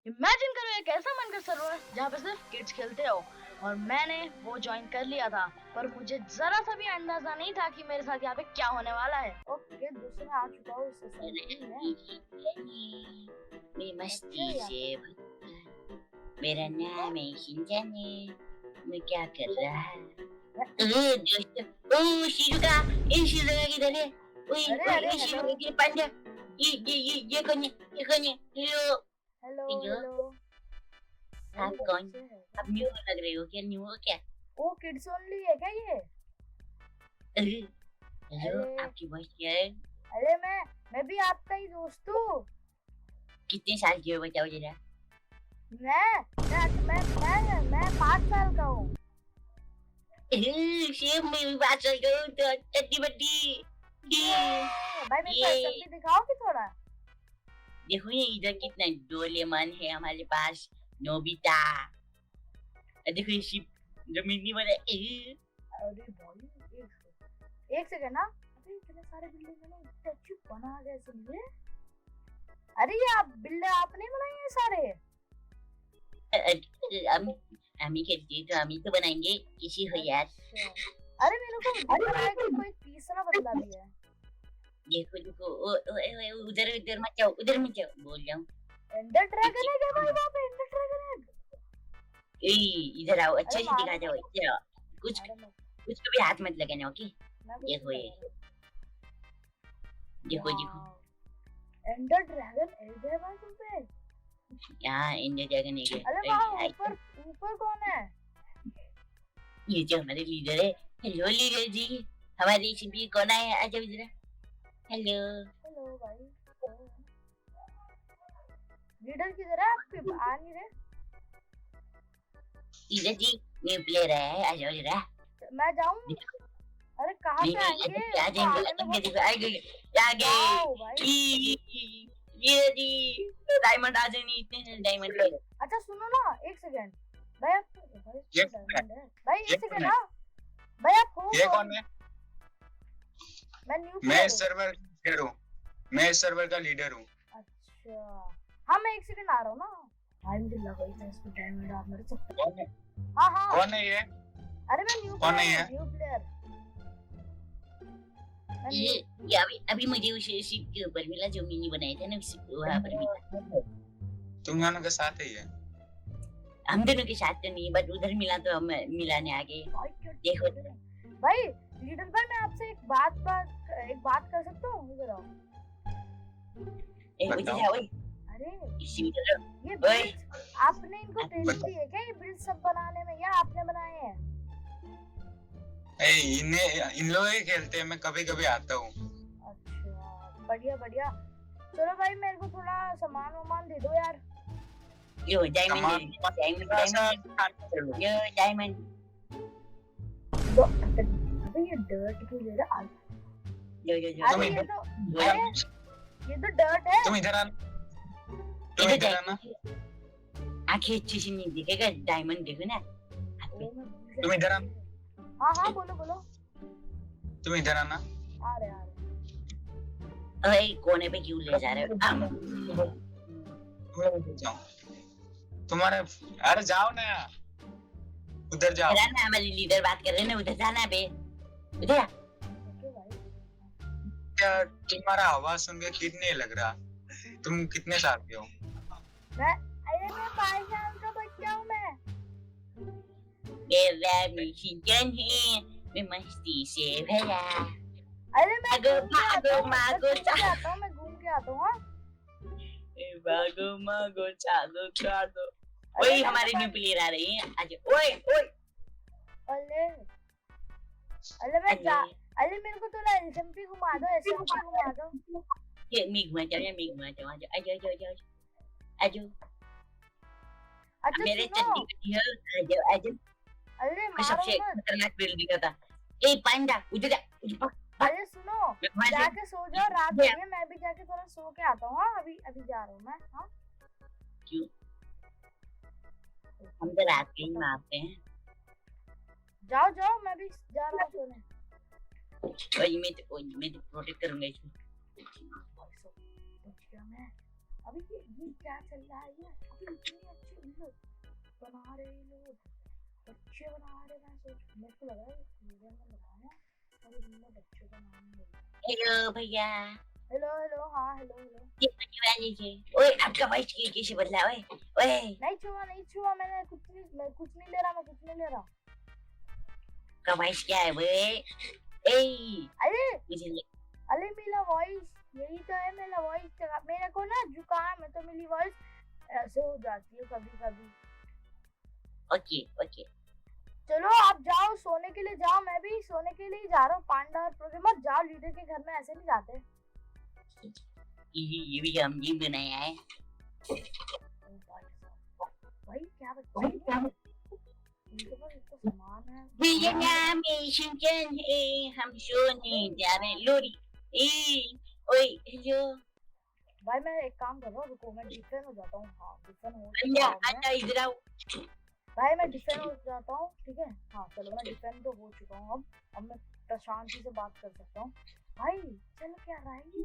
Imagine करो एक ऐसा मनकर सर्वर जहाँ पे सिर्फ किड्स खेलते हो, और मैंने वो ज्वाइन कर लिया था, पर मुझे जरा सा भी अंदाजा नहीं था कि मेरे साथ यहाँ पे क्या होने वाला है। ओके, दूसरा आ चुका हूँ इससे मैं मस्ती से मेरा नाम है शिनचैने। मैं क्या कर रहा है? दोस्तों, शिजुका, शिजुका किधर है? शिजुका के पांडा, ये कौन है? हेलो। आप कौन? आप न्यू लग रहे हो क्या? न्यू हो क्या? ओ, किड्स ओनली है क्या ये? हेलो, आपकी वॉइस क्या है? अरे मैं भी आपका ही दोस्त हूँ। कितने साल की हो बताओ जरा? मैं 5 साल का हूँ। सेम मैं भी 5 साल का हूँ, तो टट्टी बट्टी। भाई मेरे को ऐसा दिखाओगे थोड़ा? देखो ये इधर कितना डोरेमोन है हमारे पास, नोबिता। देखो ये शिप जमीनी वाला। अरे भाई एक सेकंड ना। अरे इतने सारे बिल्डिंग में स्टैचू बना कैसे मिले? अरे ये आप बिल्डिंग आपने बनाई है सारे? अमी कहती तो अमी तो बनाएंगे, किसी हो यार। अरे मेरे को दिख रहा है कि कोई तीसरा बंदा भी है। देखो उधर मत जाओ, बोल जाऊं। एंडर ड्रैगन है क्या भाई? वहाँ पे एंडर ड्रैगन है? इधर आओ, अच्छे से दिखा जाओ। कुछ को भी हाथ मत लगाना, ओके? देखो एंडर ड्रैगन है भाई तुम पे? यहाँ एंडर ड्रैगन है। अरे वहाँ ऊपर कौन है? ये जो हमारे लीडर है। हेलो लीडर जी, हमारे शिपी कौन आया? आ जाओ जरा। हेलो भाई। लीडर किधर है? आपके आ नहीं रहे। लीडर जी न्यू प्लेयर है, आ जाओ जरा। मैं जाऊं? अरे कहाँ से आएंगे? आ जाएंगे। लीडर जी डायमंड आ जाएंगे, इतने डायमंड। अच्छा सुनो ना, एक सेकंड भाई। भाई एक सेकंड ना भाई, आप हो? ये कौन है? मैं सर्वर लीडर हूँ। मैं सर्वर का लीडर हूँ। अच्छा हाँ, मैं एक सेकंड आ रहा हूँ ना भाई। मुझे लगा ही था इसमें डायमंड आप मेरे से। कौन है? हाँ कौन है ये? अरे मैं न्यू प्लेयर। ये अभी मुझे उस शिप के ऊपर मिला जो मिनी बनाया था ना, वहाँ पर मिला। तुम दोनों के साथ ही है? हम दोनों के साथ तो नहीं, बट उधर मिला तो हम मिलाने आ गए। देखो भाई लीडर भाई, मैं आपसे एक बात कर सकता हूँ? इधर आओ। अरे ये आपने इनको ट्रेनिंग दी है क्या ये ब्रिज सब बनाने में, या आपने बनाए हैं? इन लोग ही खेलते हैं, मैं कभी कभी आता हूँ। अच्छा बढ़िया। चलो भाई मेरे को थोड़ा सामान दे दो यार। यो डायमंड। अबे ये डर्ट क्यों ले रहा? ये तो डर्ट है। तुम इधर आना। आंखें अच्छी से नहीं दिखेगा, डायमंड देखो ना। तुम इधर आना। हाँ बोलो। तुम इधर आना। आ रहे। अरे कोने पे क्यों ले जा रहे हो? तुम्हारे अरे जाओ ना, उधर जाओ ना। हमारी लीडर बात कर रहे हैं ना, उधर जाना बे। उधर क्या? तुम्हारा आवाज सुन के कितने लग रहा? तुम कितने साल के हो? मैं 5 साल का बच्चा हूँ। मैं मस्ती से भरा। अरे मैं घूम के आता हूँ। भागो चादो। वही हमारे न्यू प्लेयर आ रही हैं। आज ओए अरे मेरे को थोड़ा एसएमपी घुमा दो। ये मैं घुमा जाओ। आजो। अच्छा मेरे चड्डी आजो। अरे सबसे खतरनाक बिल्डिंग था। ए पांडा उधर जा। अरे सुनो, जाके सो जाओ, रात हो गई, मैं भी जाके थोड़ा सो के आता हूँ। अभी जा रहा हूँ मैं। हाँ क्यों? हम तो रात के ही मारते हैं। जाओ मैं भी जा रहा हूँ सोने। मैं तो प्रोटेक्ट करूंगा इसको। अभी ये क्या चल रहा है? ये अभी इतने अच्छे वीडियो बना रहे हैं लोग, बच्चे बना रहे हैं। सोच मेरे को लगा है वीडियो में बनाया और इनमें बच्चों का नाम बोला। हेलो भैया, हेलो हेलो, हाँ हेलो हेलो। ये बच्चे वाले थे। ओए आपका वॉइस कैसे बदला? ओए ओए नहीं छुआ, मैं कुछ नहीं ले रहा। आपका वॉइस क्या है बे? ए अरे मुझे अरे मेरा वॉइस यही तो है, मेरा वॉइस। मेरे को ना जुकाम है तो मेरी वॉइस ऐसे हो जाती है कभी कभी। Okay okay. चलो आप जाओ सोने के लिए, जाओ। मैं भी सोने के लिए जा रहा हूँ। पांडा और प्रोग्रामर जाओ, लीडर के घर में ऐसे नहीं जाते। ये भी हमने बनाया है। भाई क्या बच्चे हैं? इनके पास इतना सामान है। भैया नाम है शिनचैन है, हम सोने जा रहे हैं। लोरी ओए हेलो भाई मैं एक काम कर रहा हूँ, रुको मैं डिफेंड हो जाता हूँ। हाँ डिफेंड हो अंजा चुका हूँ मैं। आजा इधर आओ। भाई मैं डिफेंड हो जाता हूँ, ठीक है। हाँ चलो मैं डिफेंड तो हो चुका हूँ। अब मैं प्रशांति से बात कर सकता हूँ। भाई चल क्या रहा है ये?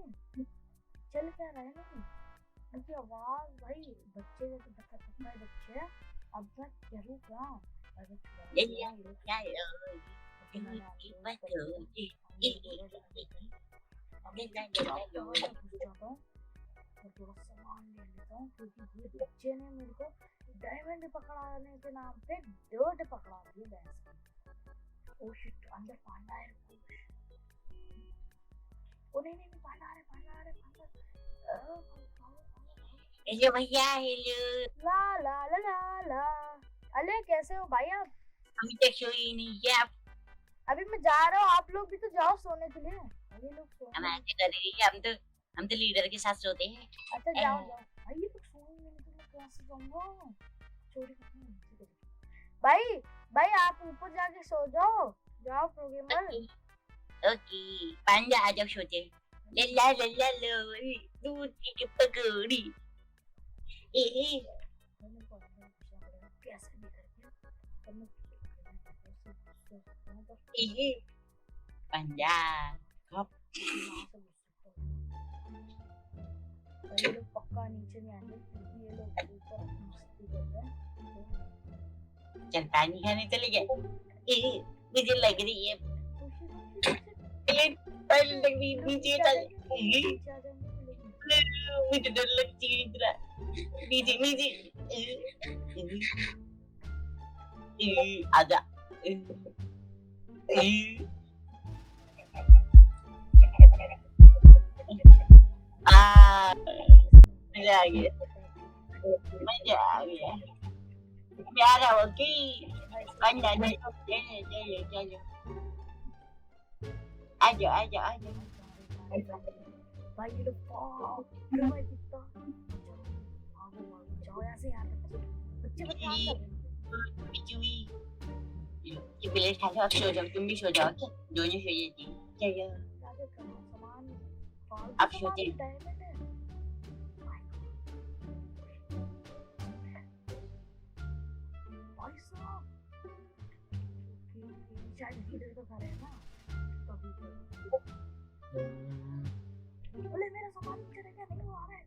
चल क्या रहा है? उनकी आवाज भाई बच्चे जैसे बच्चे हैं। अब मैं करूँ क्या? अरे थोड़ा सामान ले लेता हूँ, क्योंकि ये बच्चे ने मेरे को डायमंड पकड़ाने के नाम पे डर्ट पकड़ा दी भैंस। ओ शिट, अंदर पांडा है। ओ नहीं पांडा आ रहा है। हेलो भैया हेलो। ला ला ला ला ला। अरे कैसे हो भाई आप? अभी तक सोई नहीं है आप? अभी मैं जा रहा हूँ, आप लोग भी तो जाओ सोने के लिए। ये लोग हम ऐसे कर रही है, हम तो लीडर के साथ सोते हैं। अच्छा जाओ भाई, ये लोग सोएंगे नहीं तो मैं कैसे जाऊंगा? चोरी करने। भाई आप ऊपर जाके सो जाओ प्रोग्रामर। ओके पांडा आ जाओ सोते। लल्ला लल्ला लोरी दूध की पकौड़ी। कैसे भी पांडा कब ये लोग पक्का नीचे नहीं आएंगे, क्योंकि ये लोग ऊपर मस्ती कर रहे हैं। चल पानी खाने चले गए। मुझे लग रही है नीचे मुझे डर लगती है इधर नीचे आजा। मजा आ गया प्यारा हो गई। अंडा चलो आजा भाई ये लोग भाई कितना जाओ ऐसे यार, बच्चे ये प्लेट खा लो, अब सो जाओ, तुम भी सो जाओ। दोनों सो जाती चलो अब सोते मेरा सामान क्या नहीं आ रहा है।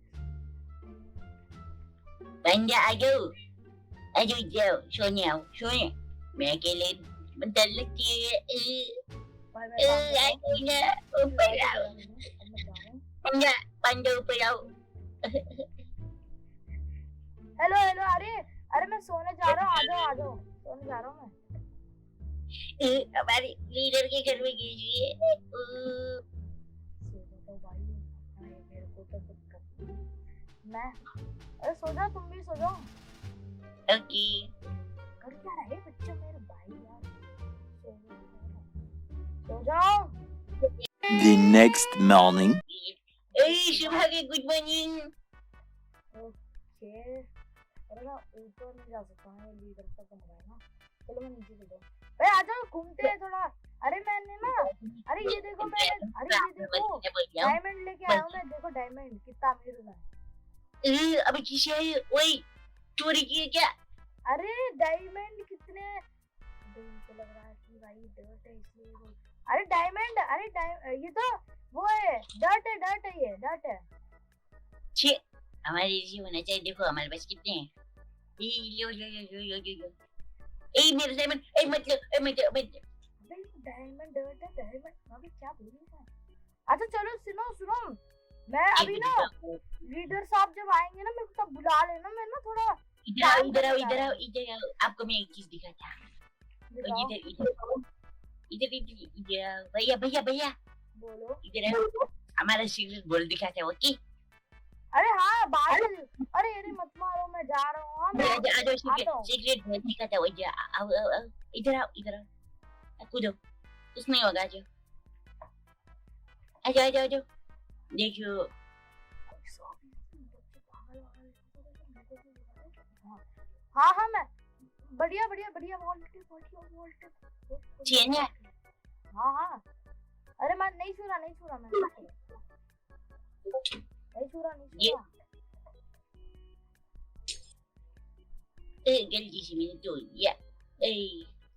बंदा आ जाओ सोने मैं अकेले डर लगती है। ऊपर आओ पंडा ऊपर आओ। हेलो अरे मैं सोने जा रहा हूँ, आ जाओ सोने जा रहा हूँ मैं। हमारे लीडर के घर में गई है। मैं अरे सो जाओ, तुम भी सो जाओ। ओके कर क्या रहे बच्चे मेरे भाई यार? सो जाओ। The next morning. शुभा के गुड मॉर्निंग। ओके अरे ना ऊपर नहीं जा सकता मैं, लीडर का कमरा है ना। चलो मैं नीचे चलता हूँ। भाई आ जाओ घूमते हैं थोड़ा। अरे मैंने ना अरे ये देखो डायमंड लेके आया हूँ मैं। देखो डायमंड कितना अमीर हूँ मैं। अभी किसी आई ओए चोरी की है क्या? अरे डायमंड कितने तो लग रहा है कि भाई डर्ट है इसलिए। अरे डायमंड ये तो वो है डर्ट है ये डर्ट है। हमारे जैसे होना चाहिए। देखो हमारे पास कितने हैं। ए लो लो लो लो लो लो लो। ए मेरे डायमंड, ए मत लो, ए मत लो, मत लो। अबे डायमंड डर्ट है डायमंड, अबे क्या बोल रही है। अच्छा चलो सुनो सुनो, मैं अभी ना लीडर साहब जब आएंगे ना मेरे को तब बुला लेना, मैं ना थोड़ा इधर आओ, काम इधर आओ, करने जा इधर रहा आओ, हूँ। इधर आओ। आपको मैं एक चीज दिखाता हूँ। दिखाओ, इधर इधर इधर इधर इधर आओ। भैया भैया भैया बोलो। इधर आओ। हमारा सीक्रेट बोल दिखाता है, ओके? अरे हाँ बादल, अरे अरे मत मारो, मैं जा रहा हूँ। हाँ मैं आ जाओ, आ जाओ, आता हूँ। सीक्रेट बोल दिखाता है। वो जा, आओ आओ आओ, इधर आओ, इधर आओ। कूदो, कुछ नहीं होगा। आ जाओ, आ जाओ, आ जाओ, आ जाओ। देखो हाँ हाँ मैं बढ़िया बढ़िया बढ़िया वोल्टेज चेन है। हाँ हाँ, अरे मैं नहीं छूरा नहीं छूरा, मैं नहीं छूरा नहीं छूरा। गलती से मैंने तोड़ दिया।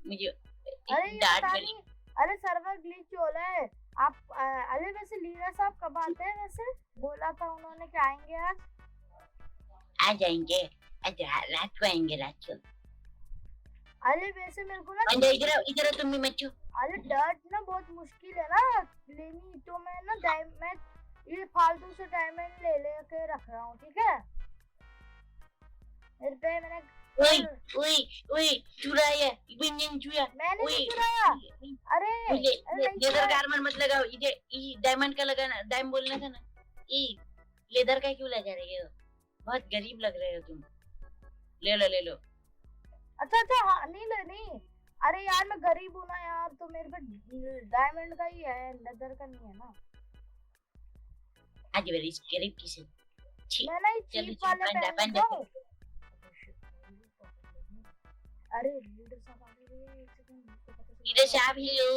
मुझे अरे ये डांट पता गई। नहीं, अरे सर्वर ग्लिच हो रहा है। आप अरे वैसे लीडर साहब कब आते हैं वैसे? बोला था उन्होंने कि आएंगे आज। आ जाएंगे, अच्छा रात को आएंगे, रात को। अरे वैसे मेरे को ना अंदर इधर आओ, इधर आओ, तुम भी मत छो। अरे डर्ट ना बहुत मुश्किल है ना लेनी, तो मैं ना डायमंड ये फालतू से डायमंड ले लेके रख रहा हूँ, ठीक है? मेरे पे मैंने ओए ओए ओए, चुराया, बिंजन चुरा। मैंने ओए नहीं चुराया। अरे मुझे अरे नहीं लेदर चुराया। गारमेंट मत लगाओ। ये डायमंड का लगाना, डायमंड बोलना था ना। ये लेदर का क्यों लगा रहे हो? बहुत गरीब लग रहे हो तुम। ले लो ले लो। अच्छा अच्छा हाँ नहीं नहीं, अरे यार मैं गरीब हूँ ना यार, तो मेरे पे डायमंड का ही है, लेदर का नहीं है ना। आज मेरी गरीब किसे। मैं ना ये चलो चीप चलो, वाले पंडा पहन पंडा। लूँ। अरे लीडर साहब आ गए, एक सेकंड मुझको पता चला। लीडर साहब हेलो।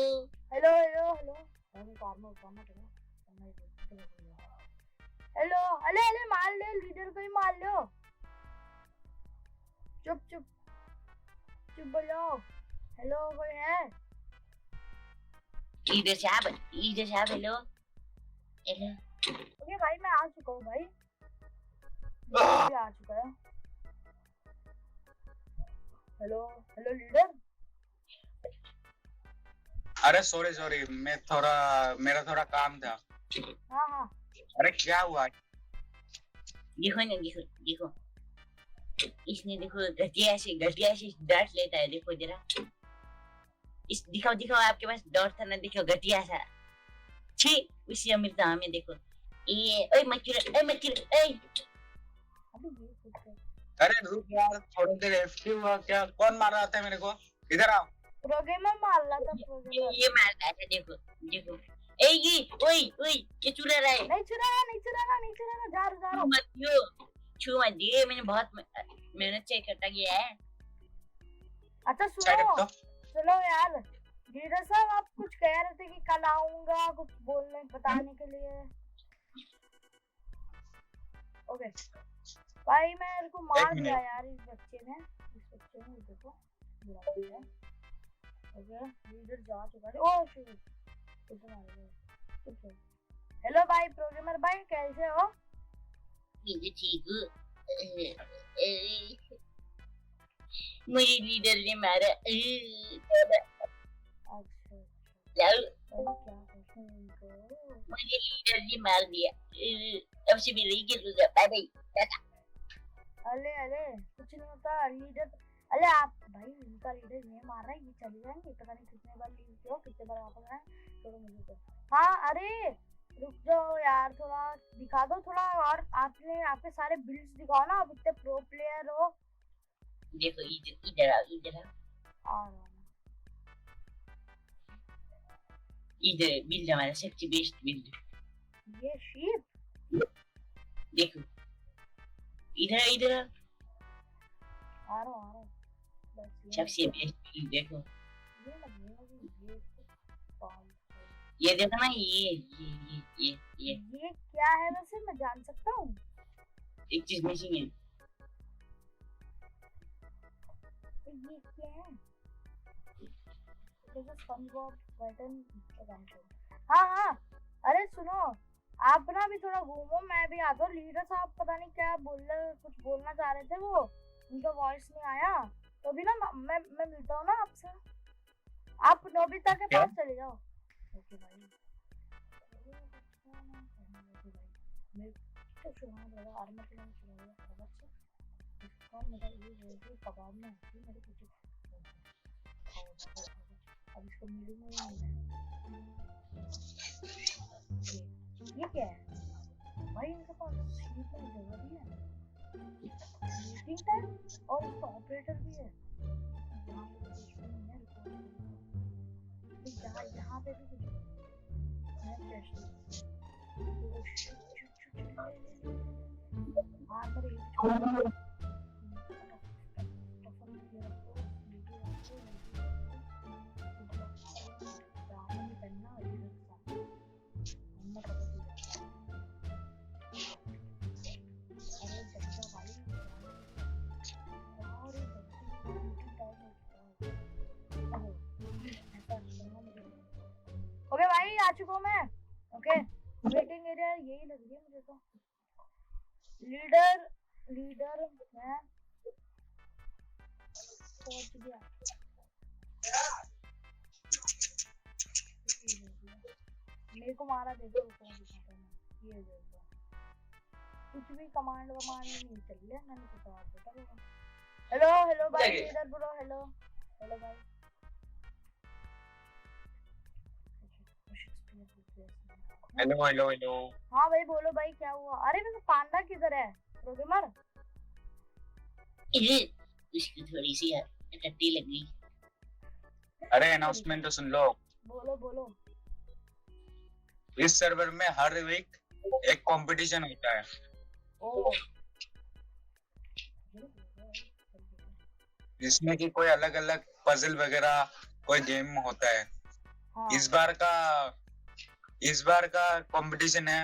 हेलो हेलो हेलो, अरे कार में उतारना पड़ेगा। हेलो अरे अरे मार ले, लीडर को ही मार लो। चुप चुप चुप बोलो। हेलो कोई है? लीडर साहब हेलो हेलो। ओके भाई मैं आ चुका हूँ भाई, लीडर आ चुका है। Hello hello leader. अरे सॉरी सॉरी, मेरा थोड़ा काम था। हाँ हाँ अरे क्या हुआ? देखो ना, देखो देखो, इसने देखो घटिया से डांट लेता है। देखो जरा, इस दिखाओ दिखाओ, आपके पास डॉट था ना, देखो घटिया सा। छी, उसी अमृता हमें देखो। ये ओए मचुरा, ओए मचुरा, ओए। अभी ये कुछ है। अरे रुक यार, थोड़ी देर एफटी हुआ क्या? कौन मार रहा था मेरे को? इधर आओ। प्रोग्रामर मार रहा था प्रोग्रामर। ये मार रहा था, देखो देखो। ए ये ओए ओए, ये चुरा रहा है। नहीं चुराया नहीं चुराया नहीं चुराया, जा रहा जा रहा। मत यो, छू मत दिए, मैंने बहुत मेहनत से इकट्ठा किया है। अच्छा साइड सुनो तो चलो यार, लीडर साहब आप कुछ कह रहे थे कि कल आऊंगा कुछ बोलने बताने के लिए। ओके भाई मेरे को मार दिया यार इस बच्चे ने देखो बुरा दिया। ओके लीडर जा चुका है। ओह शिट, कुछ मार दिया। हेलो भाई प्रोग्रामर भाई कैसे हो? मुझे ठीक हूँ। मुझे लीडर ने मारा। अच्छा लाओ, क्या कहते हैं इनको? मुझे लीडर ने मार दिया। अब से मैं नहीं खेलूंगा। Bye bye. अरे अरे कुछ नहीं होता लीडर। अरे आप भाई इनका लीडर ये मार रहा है, ये चले जाएंगे, पता नहीं कितने बार लीव किया, कितने बार वापस आए। छोड़ो मुझे तो। हाँ अरे रुक जाओ यार, थोड़ा दिखा दो थोड़ा, और आपने आपके सारे बिल्ड्स दिखाओ ना, आप इतने प्रो प्लेयर हो। देखो इधर आओ, इधर आओ। आ रहा हूँ। इधर बिल्ड हमारा सबसे बेस्ट बिल्ड। ये शीप देखो इधर इधर आओ। आ रहा हूँ बस सबसे बेस्ट बिल्ड देखो। ये लग ये देखो ना, ये क्या है वैसे, मैं जान सकता हूँ? एक चीज मिसिंग है। ये क्या है? जैसे SpongeBob बटन। हाँ हाँ अरे सुनो, आप ना भी थोड़ा घूमो, मैं भी आता हूँ। लीडर साहब पता नहीं क्या कुछ बोलना चाह रहे थे, वो उनका वॉइस नहीं आया, तो अभी ना मैं मिलता हूँ ना आपसे। आप नोबिता के पास चले जाओ। ओके भाई, मेरे तो सुना लगा आर्मर के लिए चला गया बच्चा। इसका मेरा ये रोटी कबाब में आती है मेरे कुछ। अब इसको मीटिंग में ये क्या है भाई, इनके पास स्लीपर जगह भी है, मीटिंग टाइम, और इसका ऑपरेटर भी है। यहाँ पे भी कुछ ओके भाई, आ चुका हूँ मैं। ओके, वेटिंग एरिया यही लग रही है मुझे तो। लीडर मैं पहुंच गया। मेरे को मारा देखो, ये देखो कुछ भी कमांड नहीं चल रहा है, मैंने कुछ और देखा। हेलो भाई लीडर ब्रो, हेलो भाई। हेलो। हाँ भाई बोलो भाई, क्या हुआ? अरे वैसे पांडा किधर है प्रोग्रामर? उसकी थोड़ी सी टट्टी लग गई। अरे अनाउंसमेंट तो सुन लो। बोलो। इस सर्वर में हर वीक एक कंपटीशन होता है। जिसमें कि कोई अलग अलग पजल वगैरह कोई गेम होता है। हाँ। इस बार का कंपटीशन है,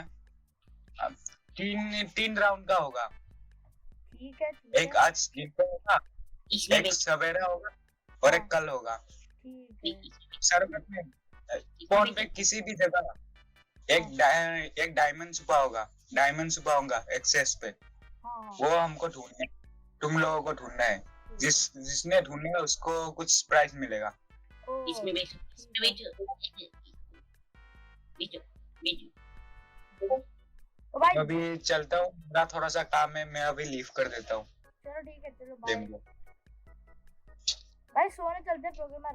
तीन राउंड का होगा। ठीक है। एक आज दिन को होगा, एक सवेरा होगा और एक कल होगा। सर्वर में फोन पे किसी भी जगह एक डायमंड छुपा होगा एक्सेस पे। वो हमको ढूंढना है, तुम लोगों को ढूंढना है। जिसने ढूंढना है उसको कुछ प्राइज मिलेगा। इसमें अभी चलता हूँ, मेरा थोड़ा सा काम है, मैं अभी लीव कर देता हूँ। चलो ठीक है, चलो बाय भाई, सोने चलते प्रोग्रामर।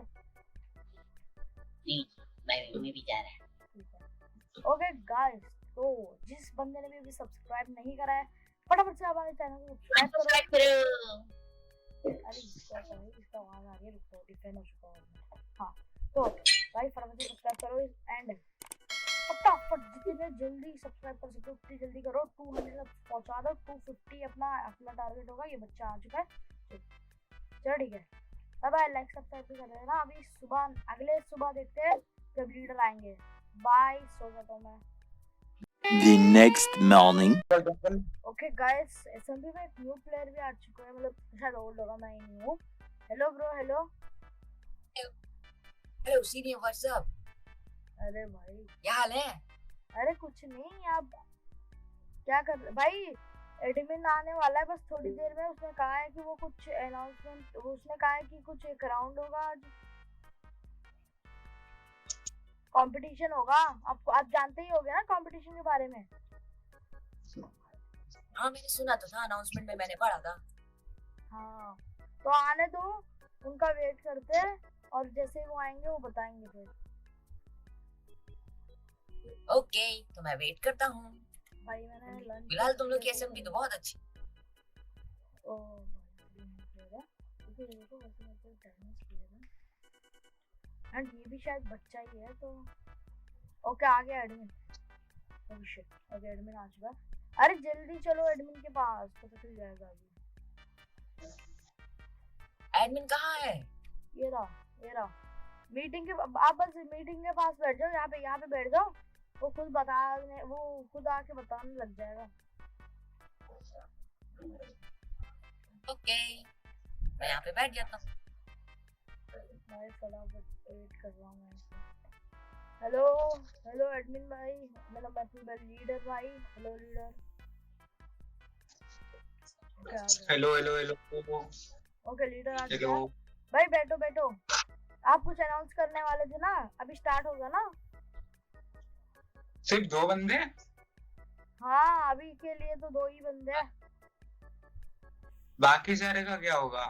मैं भी जा रहा है। ओके गाइस, तो जिस बंदे ने भी सब्सक्राइब नहीं करा है, फटाफट से हमारे चैनल को सब्सक्राइब करो। अरे इसका आवाज आ रही है, रुको, डिफेंड हो चुका है। हाँ तो भाई फटाफट से सब्सक्राइब करो एंड फटाफट जितने जल्दी सब्सक्राइब कर सकते हो उतनी जल्दी करो। 200 तक पहुंचा दो। 250 अपना टारगेट होगा। ये बच्चा आ चुका है, चलो ठीक है, बाय बाय। लाइक सब्सक्राइब भी कर देना। अभी अगले सुबह देखते हैं जब लीडर आएंगे। बाय, सो जाता हूं मैं। The next morning. Okay guys, SMB में एक न्यू प्लेयर भी आ चुका है, मतलब शायद ओल्ड होगा, मैं ही न्यू हूं। Hello bro, hello senior, what's up? अरे भाई क्या हाल है? अरे कुछ नहीं, आप क्या कर रहे भाई? एडमिन आने वाला है बस थोड़ी देर में। उसने कहा है कि वो कुछ अनाउंसमेंट, उसने कहा है कि कुछ एक राउंड होगा आज, कंपटीशन होगा। आप जानते ही होंगे ना कंपटीशन के बारे में। हाँ मैंने सुना तो था, अनाउंसमेंट में मैंने पढ़ा था। हाँ तो आने दो, उनका वेट करते हैं और जैसे वो आएंगे वो बताएंगे फिर। ओके तो मैं वेट करता हूँ। भाई मैंने लंच, फिलहाल तुम लोग की एसएमबी तो बहुत अच्छी। एंड ये भी शायद बच्चा ही है तो ओके। आ गया admin. Oh shit, okay admin आ चुका। अरे जल्दी चलो एडमिन के पास, पता चल जाएगा अभी। एडमिन कहाँ है? ये रहा मीटिंग के, आप बस मीटिंग के पास बैठ जाओ। यहाँ पे बैठ जाओ, वो खुद आके बताने लग जाएगा। ओके मैं यहाँ पे बैठ जाता हूँ। मैं फटाफट वेट कर रहा हूँ। हेलो हेलो एडमिन भाई, मेरा मतलब लीडर भाई। Hello leader. Hello hello hello okay leader आ हेलो। गया। भाई बैठो बैठो, आप कुछ अनाउंस करने वाले थे ना, अभी स्टार्ट होगा ना? सिर्फ 2 बंदे? हाँ अभी के लिए तो 2 ही बंदे हैं। बाकी सारे का क्या होगा?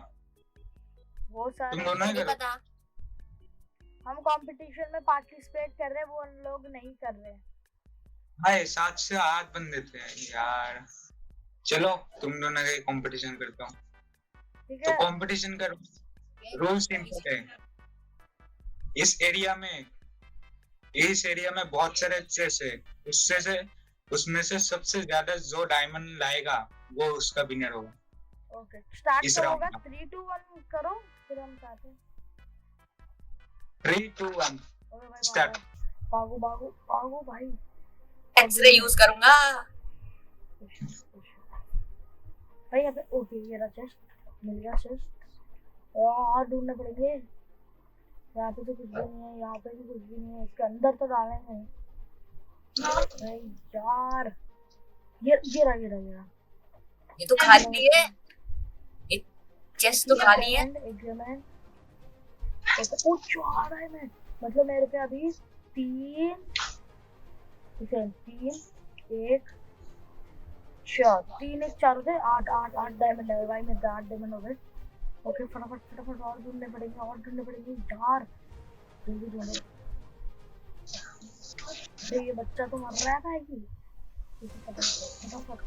वो सारे तुम दोनों ही नहीं करो। पता। हम कंपटीशन में पार्टिसिपेट कर रहे हैं, वो उन लोग नहीं कर रहे। हाय 7 से 8 बंदे थे यार। चलो तुम दोनों का कंपटीशन करता हूँ। ठीक तो है कंपटीशन करो। रूल सिंपल है। इस एरिया में बहुत सारे चेस है। उसमें से सबसे ज्यादा जो डायमंड लाएगा वो उसका विनर होगा। ओके स्टार्ट इस तो राउंड होगा। का 3 2 1 करो, फिर हम चाहते हैं। 3 2 1 ओके भाई स्टार्ट। भागो भागो भागो भाई। एक्सरे यूज करूंगा। भाई यहाँ पे ओके ये रहा चेस्ट, मिल गया चेस्ट। और ढूंढने पड़ेंगे। यहाँ पे तो कुछ भी नहीं है, यहाँ पे भी कुछ भी नहीं है, इसके अंदर तो डालेंगे। भाई यार ये रहा। ये तो खाली है, ये चेस्ट तो खाली है। एग्रीमेंट ओ 4 डायमंड, मतलब मेरे पे अभी 3 1 4 3 1 4 होते 8 8 8 डायमंड है भाई। मेरे 8 डायमंड हो गए। ओके फटाफट और ढूंढने पड़ेंगे यार, जल्दी ढूंढो। अरे ये बच्चा तो मर रहा है भाई। फटाफट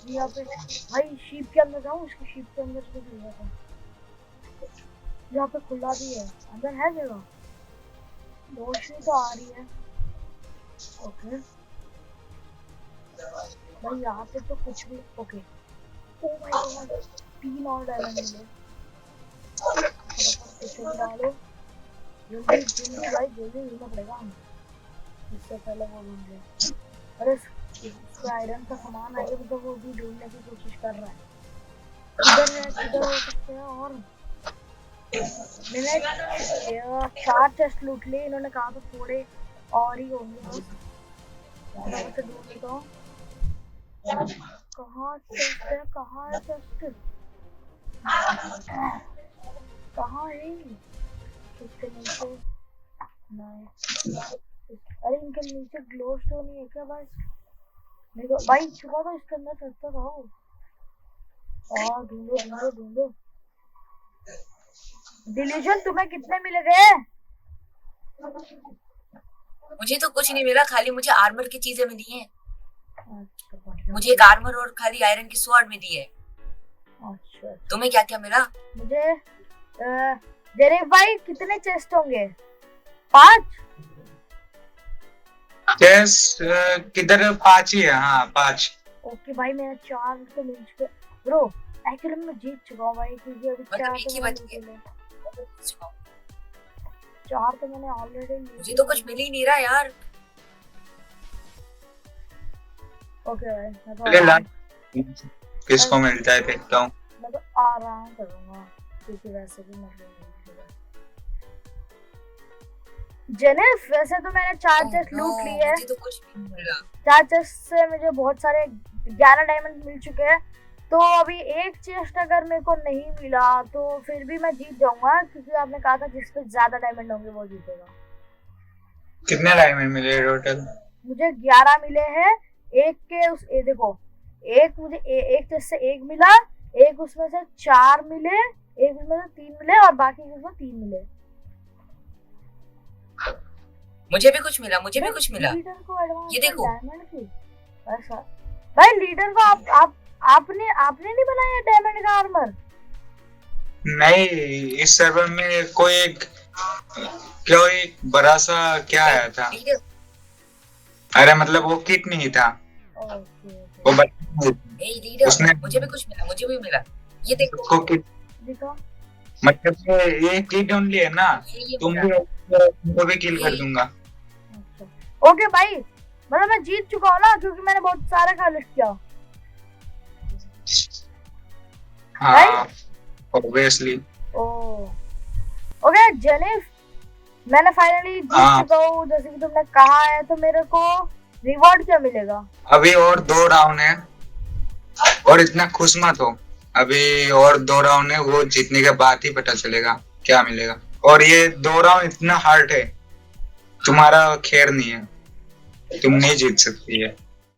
यहाँ पे भाई शीप के अंदर जाऊँ, इसके शीप के अंदर से चल जाता हूँ। यहाँ पे खुला भी है, अंदर है जगह, रोशनी तो आ रही है। ओके भाई यहाँ पे तो कुछ भी। ओके ओ माय गॉड 3 और डायमंड मिले। फटाफट किचन डालो, जल्दी जल्दी भाई, जल्दी ढूंढना पड़ेगा हमें, इससे पहले वो ढूंढ ले। अरे इसका आयरन का सामान आएगा तो वो भी ढूंढने की कोशिश कर रहा है। किधर हो सकते हैं? और मैंने 4 चेस्ट लूट लिए, इन्होंने कहा तो थोड़े और ही होंगे बस। फटाफट से ढूंढ लेता हूँ। कहाँ चेस्ट है, कहाँ है चेस्ट, कहाँ है? इसके नीचे नहीं। अरे इनके नीचे ग्लो स्टोन ही है क्या भाई? मेरे को भाई छुपा तो इसके अंदर सस्ता था वो। और ढूंढो। डिलीजन तुम्हें कितने मिल गए? मुझे तो कुछ नहीं मिला, खाली मुझे आर्मर की चीजें मिली हैं। अच्छा मुझे एक आर्मर और खाली आयरन की स्वॉर्ड मिली है। अच्छा तुम्हें क्या क्या मिला? मुझे जरीफ भाई कितने चेस्ट होंगे? 5 चेस किधर? 5 ही है। हाँ 5। ओके भाई मेरा 4 तो मिल चुके ब्रो। एक्चुअली मैं जीत चुका हूँ भाई, क्योंकि अभी 4 एक ही तो बच मैंने गए। 4 तो मैंने ऑलरेडी। मुझे तो कुछ मिल ही नहीं रहा यार। ओके भाई मैं तो अरे ला किसको मिलता है देखता हूँ। मैं तो आराम करूंगा, क्योंकि वैसे भी मर रही जेनिफ। वैसे तो मैंने 4 चेस्ट लूट लिए हैं। मुझे तो कुछ नहीं मिला। 4 चेस्ट से मुझे बहुत सारे 11 डायमंड मिल चुके हैं। तो अभी एक चेस्ट अगर मेरे को नहीं मिला तो फिर भी मैं जीत जाऊंगा, क्योंकि आपने कहा था जिस पे ज्यादा डायमंड होंगे वो जीतेगा। कितने डायमंड मिले टोटल? मुझे 11 मिले हैं। एक के उस देखो, एक मुझे एक चेस्ट से 1 मिला, एक उसमें से 4 मिले, एक उसमें से 3 मिले और बाकी उसमें 3 मिले। मुझे भी कुछ मिला। लीडर को एडवांस ये देखो। डायमंड की ऐसा भाई, लीडर को आपने नहीं बनाया डायमंड का आर्मर? नहीं, इस सर्वर में कोई बड़ा सा क्या आया था। अरे मतलब वो किट नहीं था। वो उसने मुझे भी मिला। ये देखो दिखा। मतलब ये किट ओनली है ना, तुमको भी किल कर दूंगा। ओके भाई, मतलब मैं जीत चुका हूँ ना, क्योंकि मैंने बहुत सारा कलेक्ट किया। हाँ ऑब्वियसली। ओके जेनिफ मैंने फाइनली जीत हाँ। चुका हूँ जैसे कि तुमने कहा है। तो मेरे को रिवॉर्ड क्या मिलेगा? अभी और 2 राउंड है और इतना खुश मत हो। अभी और 2 राउंड है, वो जीतने के बाद ही पता चलेगा क्या मिलेगा। और ये 2 राउंड इतना हार्ड है, तुम्हारा खैर नहीं है, तुम नहीं जीत सकती है।